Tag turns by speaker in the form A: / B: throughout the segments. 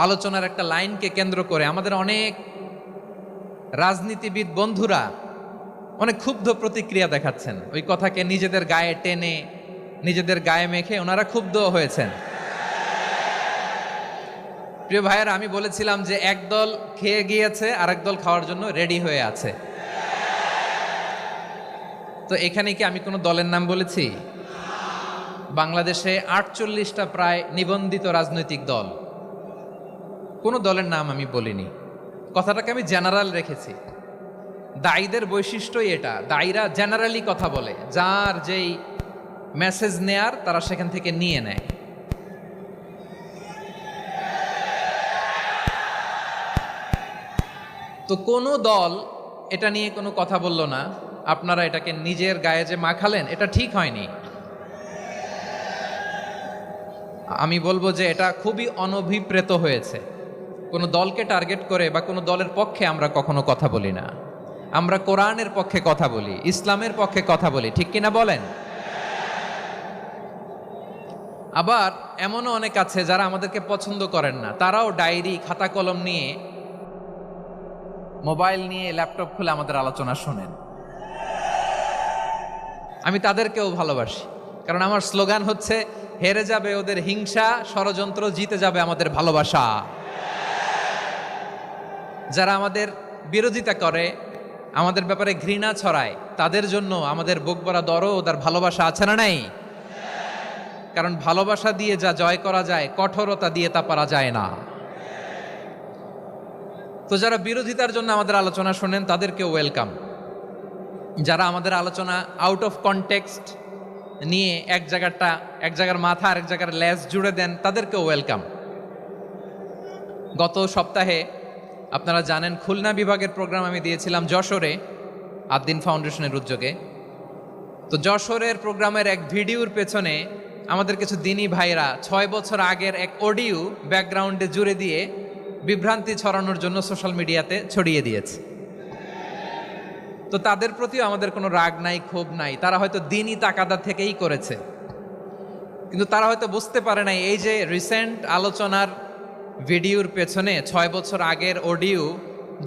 A: আলোচনার একটা লাইনকে কেন্দ্র করে আমাদের অনেক রাজনীতিবিদ বন্ধুরা অনেক ক্ষুব্ধ প্রতিক্রিয়া দেখাচ্ছেন। ওই কথাকে নিজেদের গায়ে টেনে নিজেদের গায়ে মেখে ওনারা ক্ষুব্ধ হয়েছেন। প্রিয় ভাইয়েরা, আমি বলেছিলাম যে একদল খেয়ে গিয়েছে আর একদল খাওয়ার জন্য রেডি হয়ে আছে। তো এখানে কি আমি কোনো দলের নাম বলেছি? বাংলাদেশে 48টা প্রায় নিবন্ধিত রাজনৈতিক দল, কোনো দলের নাম আমি বলিনি। কথাটাকে আমি জেনারেল রেখেছি। দায়ীদের বৈশিষ্ট্যই এটা, দায়ীরা জেনারেলি কথা বলে, যার যেই মেসেজ নেয়ার তারা সেখান থেকে নিয়ে নেয়। তো কোনো দল এটা নিয়ে কোনো কথা বলল না, আপনারা এটাকে নিজের গায়ে যে মাখালেন এটা ঠিক হয়নি। আমি বলবো যে এটা খুবই অনভিপ্রেত হয়েছে। কোনো দলকে টার্গেট করে বা কোনো দলের পক্ষে আমরা কখনো কথা বলি না। আমরা কোরআনের পক্ষে কথা বলি, ইসলামের পক্ষে কথা বলি, ঠিক কিনা বলেন? আবার এমনও অনেক আছে যারা আমাদেরকে পছন্দ করেন না, তারাও ডায়েরি খাতা কলম নিয়ে, মোবাইল নিয়ে, ল্যাপটপ খুলে আমাদের আলোচনা শোনেন। আমি তাদেরকেও ভালোবাসি, কারণ আমার স্লোগান হচ্ছে হেরে যাবে ওদের হিংসা, ষড়যন্ত্র জিতে যাবে আমাদের ভালোবাসা। যারা আমাদের বিরোধিতা করে, আমাদের ব্যাপারে ঘৃণা ছড়ায়, তাদের জন্য আমাদের বুক ভরা দরদ আর ভালোবাসা আছে না নাই? কারণ ভালোবাসা দিয়ে যা জয় করা যায়, কঠোরতা দিয়ে তা পারা যায় না। তো যারা বিরোধিতার জন্য আমাদের আলোচনা শোনেন তাদেরকেও ওয়েলকাম। যারা আমাদের আলোচনা আউট অফ কনটেক্সট নিয়ে এক জায়গার মাথা আর এক জায়গার লেজ জুড়ে দেন, তাদেরকেও ওয়েলকাম। গত সপ্তাহে আপনারা জানেন খুলনা বিভাগের প্রোগ্রাম আমি দিয়েছিলাম যশোরে, আদ্দিন ফাউন্ডেশনের উদ্যোগে। তো যশোরের প্রোগ্রামের এক ভিডিওর পেছনে আমাদের কিছু দিনী ভাইরা 6 বছর আগের এক অডিও ব্যাকগ্রাউন্ডে জুড়ে দিয়ে বিভ্রান্তি ছড়ানোর জন্য সোশ্যাল মিডিয়াতে ছড়িয়ে দিয়েছে। তো তাদের প্রতিও আমাদের কোনো রাগ নাই, ক্ষোভ নাই। তারা হয়তো দিনই তাকাদা থেকেই করেছে, কিন্তু তারা হয়তো বুঝতে পারে নাই এই যে রিসেন্ট আলোচনার ভিডিওর পেছনে 6 বছর আগের অডিও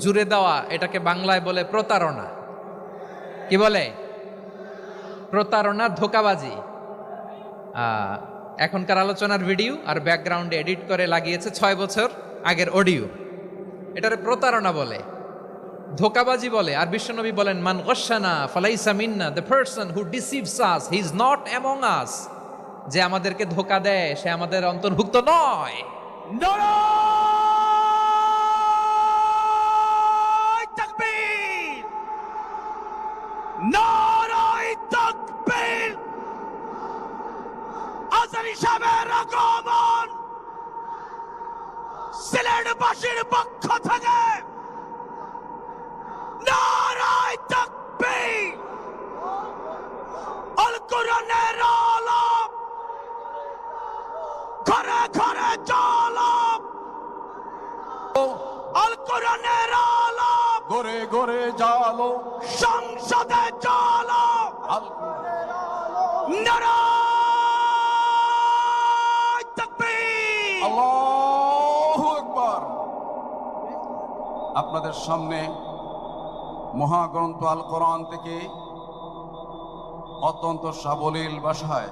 A: জুড়ে দেওয়া, এটাকে বাংলায় বলে প্রতারণা। কি বলে? প্রতারণা, ধোঁকাবাজি। এখনকার আলোচনার ভিডিও আর ব্যাকগ্রাউন্ডে এডিট করে লাগিয়েছে 6 বছর আগের অডিও। এটারে প্রতারণা বলে, ধোঁকাবাজি বলে। আর বিশ্বনবী বলেন, মান গশানা ফালাইসা মিন্না, the person who deceives us he is not among us. যে আমাদেরকে ধোঁকা দেয় সে আমাদের অন্তর্ভুক্ত নয়।
B: নারায়ে তাকবীর, নারায়ে তাকবীর। আজহারী সাহেবের আগমন সিলেটবাসীর পক্ষ থেকে নারায়ে তাকবীর। আল কোরআনের আলো ঘরে ঘরে চলো, আল কোরআনের আলো
C: ঘরে ঘরে জালো,
B: সংসদে চলো। নারায়ে তাকবীর,
C: আল্লাহু আকবার। আপনাদের সামনে মহাগ্রন্থ আল কোরআন থেকে অত্যন্ত সাবলীল ভাষায়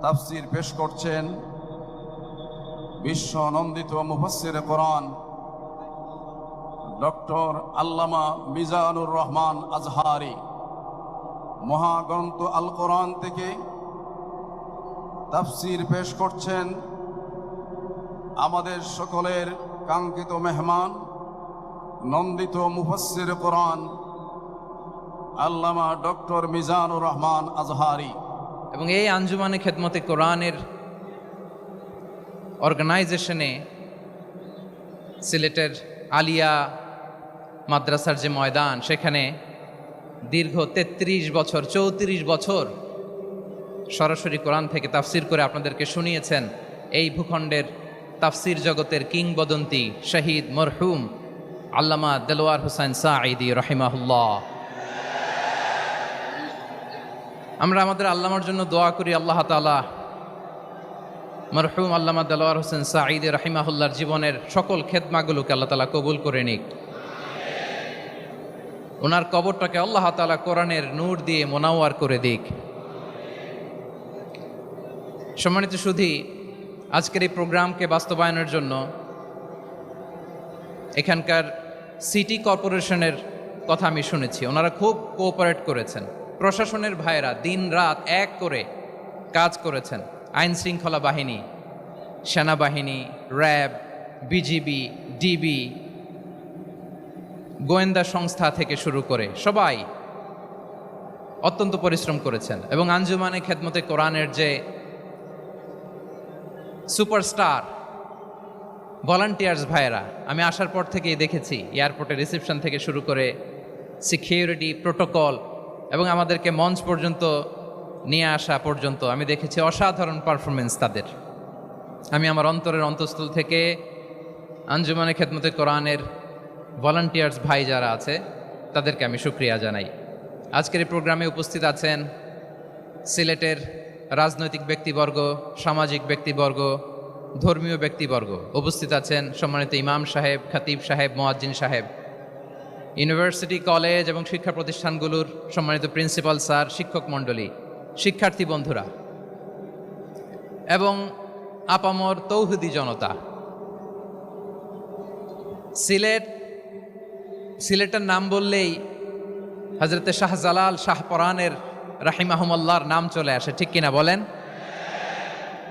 C: তাফসীর পেশ করছেন বিশ্ব নন্দিত মুফাসসির কোরআন ডক্টর আল্লামা মিজানুর রহমান আজহারি। মহাগ্রন্থ আল কোরআন থেকে তাফসীর পেশ করছেন আমাদের সকলের কাঙ্ক্ষিত মেহমান, নন্দিত মুফাসসির কোরআন আল্লামা ডক্টর মিজানুর রহমান আজহারি।
A: এবং এই আঞ্জুমানে খেদমতে কোরআনের অর্গানাইজেশনে সিলেটের আলিয়া মাদ্রাসার যে ময়দান, সেখানে দীর্ঘ 33 বছর 34 বছর সরাসরি কোরআন থেকে তাফসির করে আপনাদেরকে শুনিয়েছেন এই ভূখণ্ডের তাফসির জগতের কিংবদন্তি শহীদ মরহুম আল্লামা দেলোয়ার হোসেন সাঈদী রাহিমাহুল্লাহ। আমরা আমাদের আল্লামার জন্য দোয়া করি, আল্লাহ তাআলা মরহুম আল্লামা দেলোয়ার হোসেন সাঈদ রাহিমাহুল্লাহর জীবনের সকল খেদমাগুলোকে আল্লাহ তাআলা কবুল করে নিক। ওনার কবরটাকে আল্লাহ তাআলা কোরআনের নূর দিয়ে মোনাওয়ার করে দিক। সম্মানিত সুধী, আজকের এই প্রোগ্রামকে বাস্তবায়নের জন্য এখানকার সিটি কর্পোরেশনের কথা আমি শুনেছি, ওনারা খুব কোঅপারেট করেছেন। প্রশাসনের ভাইয়েরা দিন রাত এক করে কাজ করেছেন। আইন শৃঙ্খলা বাহিনী, সেনাবাহিনী, র্যাব, বিজিবি, ডিবি, গোয়েন্দা সংস্থা থেকে শুরু করে সবাই অত্যন্ত পরিশ্রম করেছেন। এবং আঞ্জুমানে খেদমতে কোরআনের যে সুপারস্টার ভলান্টিয়ার্স ভাইয়েরা, আমি আসার পর থেকেই দেখেছি এয়ারপোর্টে রিসেপশন থেকে শুরু করে সিকিউরিটি প্রোটোকল এবং আমাদেরকে মঞ্চ পর্যন্ত নিয়ে আসা পর্যন্ত আমি দেখেছি অসাধারণ পারফরমেন্স তাদের। আমি আমার অন্তরের অন্তঃস্থল থেকে আঞ্জুমানে খেদমতে কোরআনের ভলান্টিয়ার্স ভাই যারা আছে তাদেরকে আমি শুকরিয়া জানাই। আজকের এই প্রোগ্রামে উপস্থিত আছেন সিলেটের রাজনৈতিক ব্যক্তিবর্গ, সামাজিক ব্যক্তিবর্গ, ধর্মীয় ব্যক্তিবর্গ। উপস্থিত আছেন সম্মানিত ইমাম সাহেব, খতিব সাহেব, মুয়াজ্জিন সাহেব, ইউনিভার্সিটি, কলেজ এবং শিক্ষা প্রতিষ্ঠানগুলোর সম্মানিত প্রিন্সিপাল স্যার, শিক্ষক মণ্ডলী, শিক্ষার্থী বন্ধুরা এবং আপামর তৌহিদি জনতা। সিলেটের নাম বললেই হজরতে শাহজালাল শাহপরানের রাহিমাহুমাল্লাহর নাম চলে আসে, ঠিক কিনা বলেন?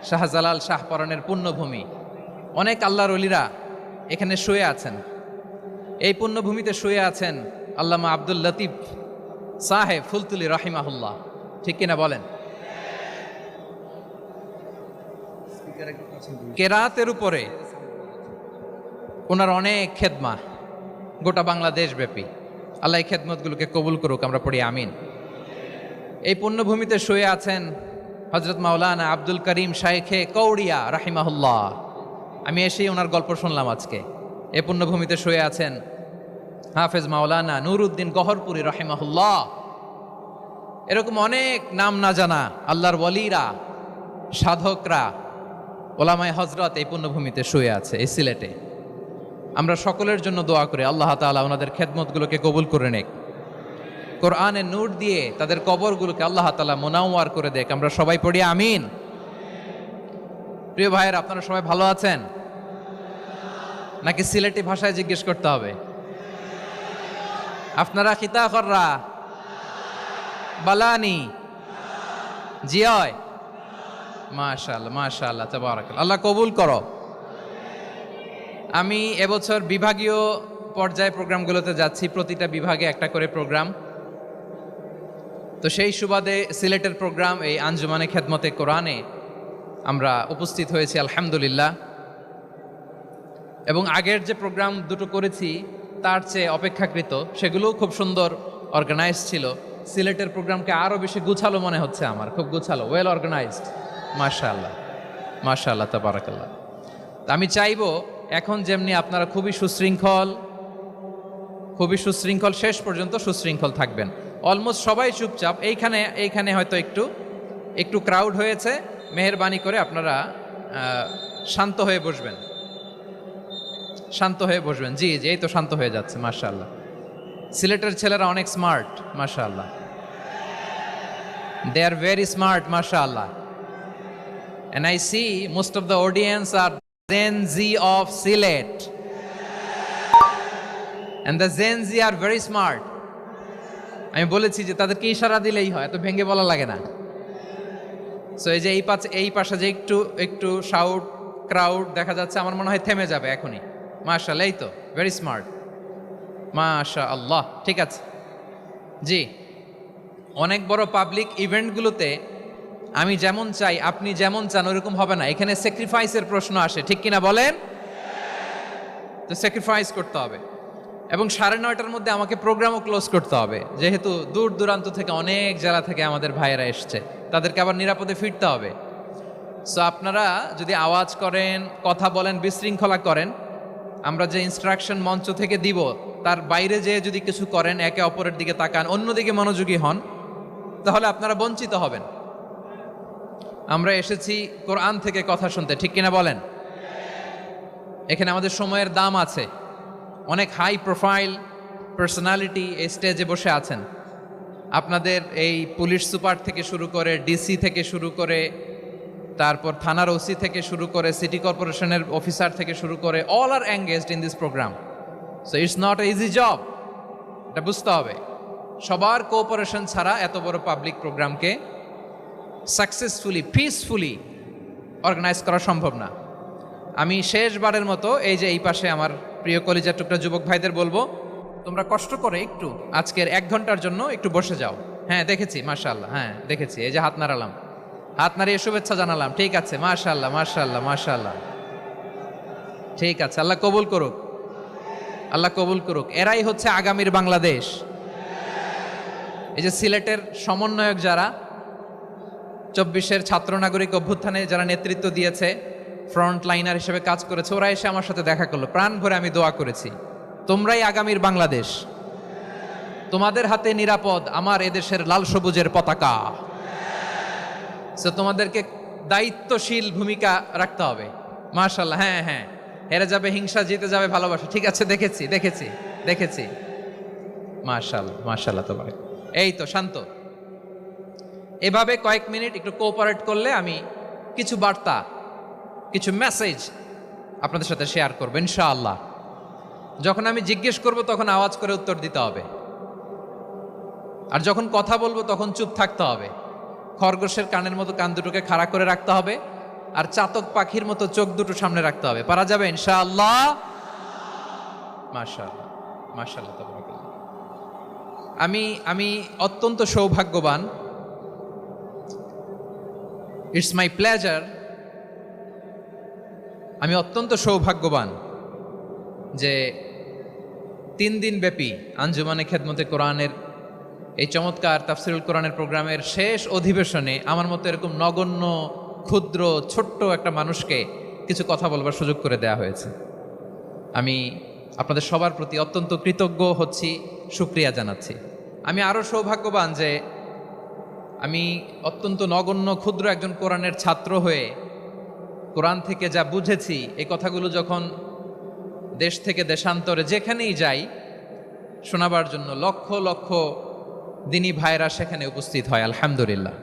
A: শাহজালাল শাহপরানের পুণ্যভূমি। অনেক আল্লাহর ওলিরা এখানে শুয়ে আছেন। এই পুণ্যভূমিতে শুয়ে আছেন আল্লামা আব্দুল লতিফ সাহেব ফুলতুলি রাহিমাহুল্লাহ, ঠিক কিনা বলেন? কেরাতের উপরে ওনার অনেক খেদমা গোটা বাংলাদেশ ব্যাপী। আল্লাহ এই খেদমতগুলোকে কবুল করুক, আমরা পড়ি আমিন। এই পুণ্যভূমিতে শুয়ে আছেন হজরত মাওলানা আব্দুল করিম শাইখে কৌড়িয়া রাহিমাহুল্লাহ। আমি এসেই ওনার গল্প শুনলাম আজকে। এই পুণ্যভূমিতে শুয়ে আছেন হাফেজ মাওলানা নুরউদ্দিন গহরপুরি রাহিমাহুল্লাহ। এরকম অনেক নাম না জানা আল্লাহর ওয়ালিরা, সাধকরা, ওলামায়ে হজরত এই পুণ্যভূমিতে শুয়ে আছে এই সিলেটে। আমরা সকলের জন্য দোয়া করি আল্লাহ তাআলা ওনাদের খেদমতগুলোকে কবুল করে নেক, কোরআনের নূর দিয়ে তাদের কবরগুলোকে আল্লাহ তাআলা মোনাওয়ার করে দেখ। আমরা সবাই পড়ি আমিন। প্রিয় ভাইয়ের, আপনারা সবাই ভালো আছেন নাকি সিলেটি ভাষায় জিজ্ঞেস করতে হবে? আপনারা খিতা কররা বালানি জিয়? মাশাআল্লাহ মাশাআল্লাহ, তাবারাকাল্লাহ, আল্লাহ কবুল করো। আমি এবছর বিভাগীয় পর্যায়ে প্রোগ্রামগুলোতে যাচ্ছি, প্রতিটা বিভাগে একটা করে প্রোগ্রাম। তো সেই সুবাদে সিলেটের প্রোগ্রাম এই আঞ্জুমানে খেদমতে কোরআনে আমরা উপস্থিত হয়েছি আলহামদুলিল্লাহ। এবং আগের যে প্রোগ্রাম দুটো করেছি তার চেয়ে অপেক্ষাকৃত সেগুলোও খুব সুন্দর অর্গানাইজড ছিল। সিলেটের প্রোগ্রামকে আরও বেশি গুছালো মনে হচ্ছে আমার, খুব গুছালো, ওয়েল অর্গানাইজড। মাশাআল্লাহ মাশাআল্লাহ, তাবারাকাল্লাহ। তা আমি চাইবো এখন যেমনি আপনারা খুবই সুশৃঙ্খল শেষ পর্যন্ত সুশৃঙ্খল থাকবেন। অলমোস্ট সবাই চুপচাপ, এইখানে হয়তো একটু ক্রাউড হয়েছে, মেহেরবানি করে আপনারা শান্ত হয়ে বসবেন, শান্ত হয়ে বসবেন। জি জি, এই তো শান্ত হয়ে যাচ্ছে, মাশাআল্লাহ। সিলেটের ছেলেরা অনেক স্মার্ট, মাশাআল্লাহ, দে আর ভেরি স্মার্ট, মাশাআল্লাহ। And I see most of the audience are Gen Z of Silet. And the Gen Z are very smart. আমি বলেছি যে তাদেরকে ইশারা দিলেই হয়, এত ভেঙে বলা লাগে না। সো এই যে এই পাশে যে একটু শাউট ক্রাউড দেখা যাচ্ছে, আমার মনে হয় থেমে যাবে এখনই। মাশাআল্লাহ, এই তো ভেরি স্মার্ট, মাশাআল্লাহ। ঠিক আছে জি, অনেক বড় পাবলিক ইভেন্টগুলোতে আমি যেমন চাই আপনি যেমন চান ওরকম হবে না, এখানে স্যাক্রিফাইসের প্রশ্ন আসে, ঠিক কিনা বলেন? তো স্যাক্রিফাইস করতে হবে। এবং 9:30টার মধ্যে আমাকে প্রোগ্রামও ক্লোজ করতে হবে, যেহেতু দূর দূরান্ত থেকে অনেক জেলা থেকে আমাদের ভাইয়েরা এসছে, তাদেরকে আবার নিরাপদে ফিরতে হবে। সো আপনারা যদি আওয়াজ করেন, কথা বলেন, বিশৃঙ্খলা করেন, আমরা যে ইনস্ট্রাকশন মঞ্চ থেকে দিব তার বাইরে যেয়ে যদি কিছু করেন, একে অপরের দিকে তাকান, অন্যদিকে মনোযোগী হন, তাহলে আপনারা বঞ্চিত হবেন। আমরা এসেছি কোরআন থেকে কথা শুনতে, ঠিক কিনা বলেন? এখানে আমাদের সময়ের দাম আছে। অনেক হাই প্রোফাইল পার্সোনালিটি এই স্টেজে বসে আছেন। আপনাদের এই পুলিশ সুপার থেকে শুরু করে, ডিসি থেকে শুরু করে, তারপর থানার ওসি থেকে শুরু করে, সিটি কর্পোরেশনের অফিসার থেকে শুরু করে, all are engaged in this programme. So it's not a easy job, এটা বুঝতে হবে। সবার কোঅপারেশন ছাড়া এত বড় পাবলিক প্রোগ্রামকে সাকসেসফুলি, পিসফুলি অর্গানাইজ করা সম্ভব না। আমি শেষবারের মতো এই যে এই পাশে আমার প্রিয় কলিজার টুকরা যুবক ভাইদের বলবো, তোমরা কষ্ট করে একটু আজকের 1 ঘন্টার জন্য একটু বসে যাও। হ্যাঁ দেখেছি, মাশাআল্লাহ, হ্যাঁ দেখেছি, এই যে হাত নাড়ালাম, হাত নাড়িয়ে শুভেচ্ছা জানালাম, ঠিক আছে, মাশাআল্লাহ মাশাআল্লাহ মাশাআল্লাহ, ঠিক আছে, আল্লাহ কবুল করুক, আল্লাহ কবুল করুক। এরাই হচ্ছে আগামীর বাংলাদেশ। এই যে সিলেটের সমন্বয়ক যারা 24-এর ছাত্র নাগরিক অভ্যুত্থানে যারা নেতৃত্ব দিয়েছে, ফ্রন্ট লাইনার হিসেবে কাজ করেছে, ওরা এসে আমার সাথে দেখা করলো, প্রাণ ভরে আমি দোয়া করেছি, তোমরাই আগামীর বাংলাদেশ, তোমাদের হাতে নিরাপদ আমার এদেশের লাল সবুজের পতাকা। সো তোমাদেরকে দায়িত্বশীল ভূমিকা রাখতে হবে। মাশাআল্লাহ, হ্যাঁ হ্যাঁ, হেরে যাবে হিংসা, জিতে যাবে ভালোবাসা, ঠিক আছে, দেখেছি দেখেছি দেখেছি, মাশাআল্লাহ মাশাআল্লাহ। তোমার এই তো শান্ত, এভাবে কয়েক মিনিট একটু কোঅপারেট করলে আমি কিছু বার্তা, কিছু মেসেজ আপনাদের সাথে শেয়ার করবো ইনশাআল্লাহ। যখন আমি জিজ্ঞেস করব তখন আওয়াজ করে উত্তর দিতে হবে, আর যখন কথা বলবো তখন চুপ থাকতে হবে। খরগোশের কানের মতো কান দুটোকে খাড়া করে রাখতে হবে, আর চাতক পাখির মতো চোখ দুটো সামনে রাখতে হবে। পারা যাবে ইনশাআল্লাহ? মাশাআল্লাহ মাশাআল্লাহ তাবারাকাল্লাহ। আমি অত্যন্ত সৌভাগ্যবান, ইটস মাই প্লেজার, আমি অত্যন্ত সৌভাগ্যবান যে 3 দিন ব্যাপী আঞ্জুমানে খেদমতে কোরআনের এই চমৎকার তাফসিরুল কোরআনের প্রোগ্রামের শেষ অধিবেশনে আমার মতো এরকম নগণ্য, ক্ষুদ্র, ছোট্ট একটা মানুষকে কিছু কথা বলবার সুযোগ করে দেয়া হয়েছে। আমি আপনাদের সবার প্রতি অত্যন্ত কৃতজ্ঞ হচ্ছি, শুকরিয়া জানাচ্ছি। আমি আরও সৌভাগ্যবান যে আমি অত্যন্ত নগণ্য, ক্ষুদ্র একজন কোরআনের ছাত্র হয়ে কোরআন থেকে যা বুঝেছি, এই কথাগুলো যখন দেশ থেকে দেশান্তরে যেখানেই যাই শোনাবার জন্য লক্ষ লক্ষ দিনী ভাইরা সেখানে উপস্থিত হয়, আলহামদুলিল্লাহ।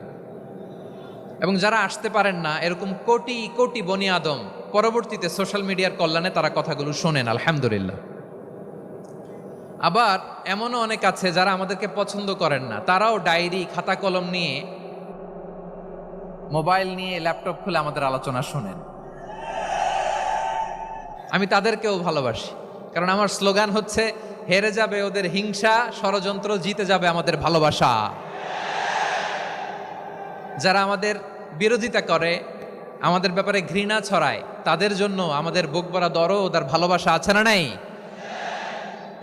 A: এবং যারা আসতে পারেন না, এরকম কোটি কোটি বনি আদম পরবর্তীতে সোশ্যাল মিডিয়ার কল্যাণে তারা কথাগুলো শোনেন, আলহামদুলিল্লাহ। আবার এমনও অনেক আছে যারা আমাদেরকে পছন্দ করেন না, তারাও ডায়েরি, খাতা কলম নিয়ে, মোবাইল নিয়ে, ল্যাপটপ খুলে আমাদের আলোচনা শোনেন। আমি তাদেরকেও ভালোবাসি, কারণ আমার স্লোগান হচ্ছে, হেরে যাবে ওদের হিংসা, ষড়যন্ত্র, জিতে যাবে আমাদের ভালোবাসা। যারা আমাদের বিরোধিতা করে, আমাদের ব্যাপারে ঘৃণা ছড়ায়, তাদের জন্য আমাদের বুক ভরা দরদ আর ভালোবাসা আছে না নাই?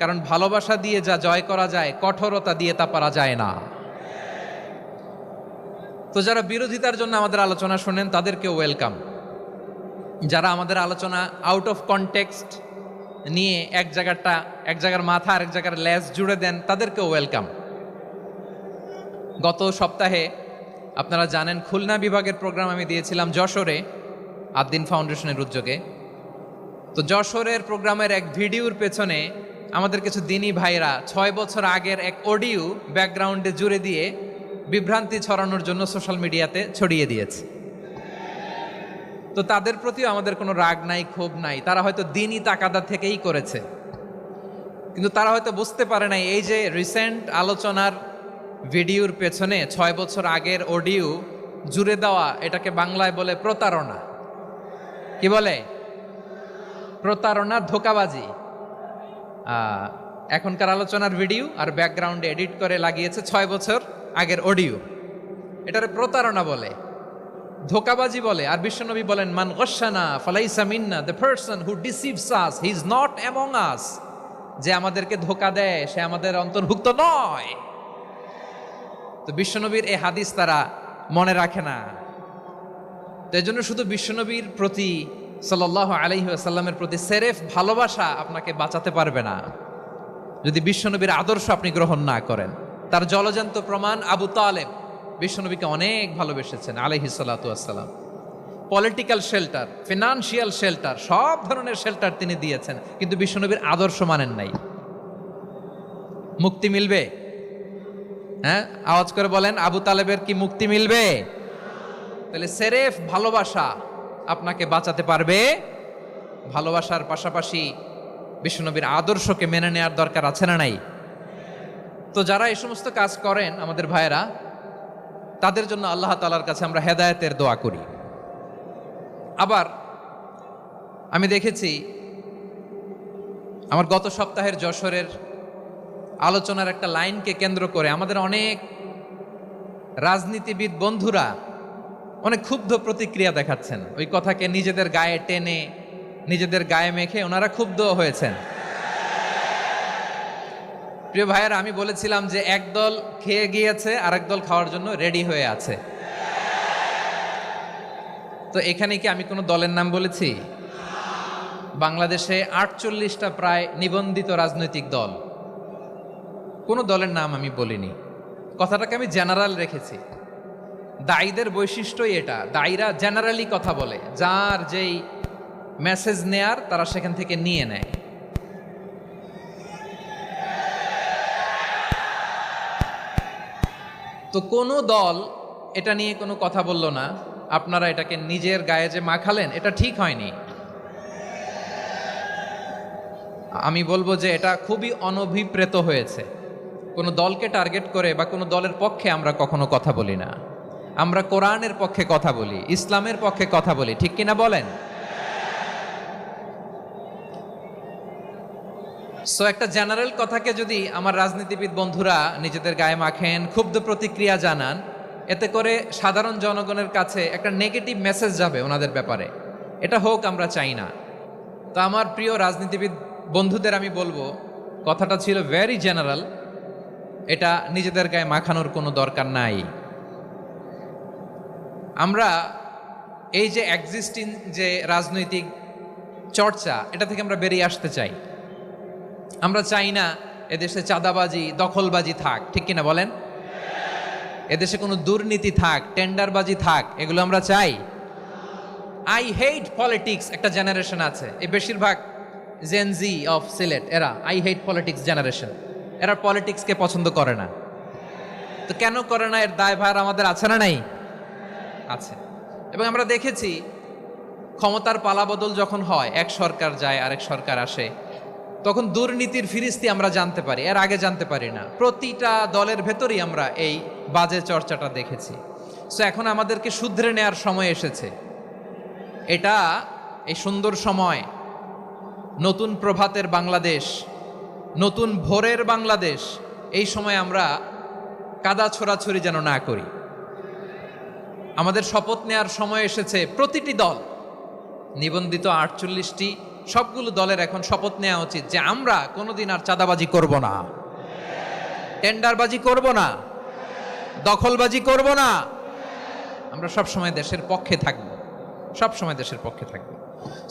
A: কারণ ভালোবাসা দিয়ে যা জয় করা যায়, কঠোরতা দিয়ে তা পারা যায় না। তো যারা বিরোধিতার জন্য আমাদের আলোচনা শোনেন তাদেরকেও ওয়েলকাম। যারা আমাদের আলোচনা আউট অফ কনটেক্সট নিয়ে এক জায়গার মাথা আর এক জায়গার লেজ জুড়ে দেন, তাদেরকেও ওয়েলকাম। গত সপ্তাহে আপনারা জানেন খুলনা বিভাগের প্রোগ্রাম আমি দিয়েছিলাম যশোরে, আদ্দিন ফাউন্ডেশনের উদ্যোগে। তো যশোরের প্রোগ্রামের এক ভিডিওর পেছনে আমাদের কিছু দিনী ভাইরা 6 বছর আগের এক অডিও ব্যাকগ্রাউন্ডে জুড়ে দিয়ে বিভ্রান্তি ছড়ানোর জন্য সোশ্যাল মিডিয়াতে ছড়িয়ে দিয়েছে। তো তাদের প্রতিও আমাদের কোনো রাগ নাই, ক্ষোভ নাই, তারা হয়তো দিনই তাকাদা থেকেই করেছে, কিন্তু তারা হয়তো বুঝতে পারে নাই এই যে রিসেন্ট আলোচনার ভিডিওর পেছনে 6 বছর আগের অডিও জুড়ে দেওয়া, এটাকে বাংলায় বলে প্রতারণা। কি বলে? প্রতারণা, ধোঁকাবাজি। এখনকার আলোচনার ভিডিও আর ব্যাকগ্রাউন্ডে এডিট করে লাগিয়েছে 6 বছর আগের অডিও, এটারে প্রতারণা বলে, ধোঁকাবাজি বলে। আর বিশ্বনবী বলেন, মান গশানা ফালাইসা মিন্না, the person who deceives us he is not among us. যে আমাদেরকে ধোঁকা দেয় সে আমাদের অন্তর্ভুক্ত নয়। তো বিশ্বনবীর এই হাদিস তারা মনে রাখে না। তো এই জন্য শুধু বিশ্বনবীর প্রতি সাল্লাল্লাহু আলাইহি ওয়াসাল্লামের প্রতি সেরেফ ভালোবাসা আপনাকে বাঁচাতে পারবে না যদি বিশ্বনবীর আদর্শ আপনি গ্রহণ না করেন। তার জলজান্ত প্রমাণ আবু তালেব বিশ্বনবীকে অনেক ভালোবেসেছেন আলাইহিস সালাতু ওয়াসসালাম। পলিটিক্যাল শেল্টার, ফিনান্সিয়াল শেল্টার, সব ধরনের শেল্টার তিনি দিয়েছেন, কিন্তু বিশ্বনবীর আদর্শ মানেন নাই। মুক্তি মিলবে? হ্যাঁ, আওয়াজ করে বলেন, আবু তালেবের কি মুক্তি মিলবে? তাহলে সেরেফ ভালোবাসা আপনাকে বাঁচাতে পারবে? ভালোবাসার পাশাপাশি বিশ্বনবীর আদর্শকে মেনে নেওয়ার দরকার আছে না নাই? তো যারা এই সমস্ত কাজ করেন আমাদের ভাইয়েরা, তাদের জন্য আল্লাহ তাআলার কাছে আমরা হেদায়েতের দোয়া করি। আবার আমি দেখেছি আমার গত সপ্তাহের যশোরের আলোচনার একটা লাইনকে কেন্দ্র করে আমাদের অনেক রাজনীতিবিদ বন্ধুরা অনেক ক্ষুব্ধ প্রতিক্রিয়া দেখাচ্ছেন। ওই কথাকে নিজেদের গায়ে টেনে, নিজেদের গায়ে মেখে ওনারা ক্ষুব্ধ হয়েছেন। প্রিয় ভাইয়েরা, আমি বলেছিলাম যে একদল খেয়ে গিয়েছে, আরেক দল খাওয়ার জন্য রেডি হয়ে আছে। তো এখানে কি আমি কোনো দলের নাম বলেছি? বাংলাদেশে 48টা প্রায় নিবন্ধিত রাজনৈতিক দল, কোনো দলের নাম আমি বলিনি। কথাটাকে আমি জেনারেল রেখেছি। দায়ীদের বৈশিষ্ট্যই এটা, দায়ীরা জেনারেলি কথা বলে, যার যেই মেসেজ নেয়ার তারা সেখান থেকে নিয়ে নেয়। তো কোনো দল এটা নিয়ে কোনো কথা বলল না, আপনারা এটাকে নিজের গায়ে যে মাখালেন, এটা ঠিক হয়নি। আমি বলবো যে এটা খুবই অনভিপ্রেত হয়েছে। কোনো দলকে টার্গেট করে বা কোনো দলের পক্ষে আমরা কখনো কথা বলি না। আমরা কোরআনের পক্ষে কথা বলি, ইসলামের পক্ষে কথা বলি, ঠিক কিনা বলেন? সো একটা জেনারেল কথাকে যদি আমার রাজনীতিবিদ বন্ধুরা নিজেদের গায়ে মাখেন, ক্ষুব্ধ প্রতিক্রিয়া জানান, এতে করে সাধারণ জনগণের কাছে একটা নেগেটিভ মেসেজ যাবে ওনাদের ব্যাপারে। এটা হোক আমরা চাই না। তো আমার প্রিয় রাজনীতিবিদ বন্ধুদের আমি বলবো, কথাটা ছিল ভেরি জেনারেল, এটা নিজেদের গায়ে মাখানোর কোনো দরকার নাই। আমরা এই যে এক্সিস্টিং যে রাজনৈতিক চর্চা, এটা থেকে আমরা বেরিয়ে আসতে চাই। আমরা চাই না এদেশে চাঁদাবাজি, দখলবাজি থাক, ঠিক কিনা বলেন? এদেশে কোনো দুর্নীতি থাক, টেন্ডারবাজি থাক, এগুলো আমরা চাই? আই হেট পলিটিক্স একটা জেনারেশন আছে, এই বেশিরভাগ জেনজি অফ সিলেট, এরা আই হেট পলিটিক্স জেনারেশন। এরা পলিটিক্সকে পছন্দ করে না। তো কেন করে না, এর দায়ভার আমাদের আছে না নাই? আছে। এবং আমরা দেখেছি ক্ষমতার পালাবদল যখন হয়, এক সরকার যায় আরেক সরকার আসে, তখন দুর্নীতির ফিরিস্তি আমরা জানতে পারি, এর আগে জানতে পারি না। প্রতিটা দলের ভেতরেই আমরা এই বাজে চর্চাটা দেখেছি। সো এখন আমাদেরকে শুধরে নেওয়ার সময় এসেছে। এটা এই সুন্দর সময়, নতুন প্রভাতের বাংলাদেশ, নতুন ভোরের বাংলাদেশ, এই সময় আমরা কাদা ছোড়াছুড়ি যেন না করি। আমাদের শপথ নেওয়ার সময় এসেছে। প্রতিটি দল, নিবন্ধিত 48টি, সবগুলো দলের এখন শপথ নেওয়া উচিত যে আমরা কোনোদিন আর চাঁদাবাজি করব না, টেন্ডারবাজি করব না, দখলবাজি করব না। আমরা সবসময় দেশের পক্ষে থাকব, সবসময় দেশের পক্ষে থাকব।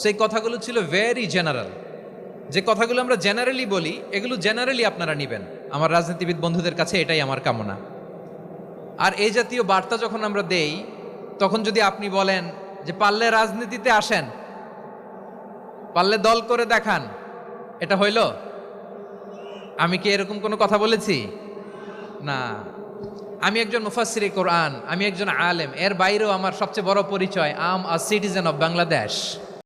A: সেই কথাগুলো ছিল ভেরি জেনারেল। যে কথাগুলো আমরা জেনারেলি বলি, এগুলো জেনারেলি আপনারা নেবেন। আমার রাজনীতিবিদ বন্ধুদের কাছে এটাই আমার কামনা। আর এই জাতীয় বার্তা যখন আমরা দেই, তখন যদি আপনি বলেন যে পারলে রাজনীতিতে আসেন, পারলে দল করে দেখান, এটা হইল? আমি কি এরকম কোনো কথা বলেছি? না। আমি একজন মুফাসসিরে কোরআন, আমি একজন আলেম, এর বাইরেও আমার সবচেয়ে বড় পরিচয়, I am a citizen of Bangladesh.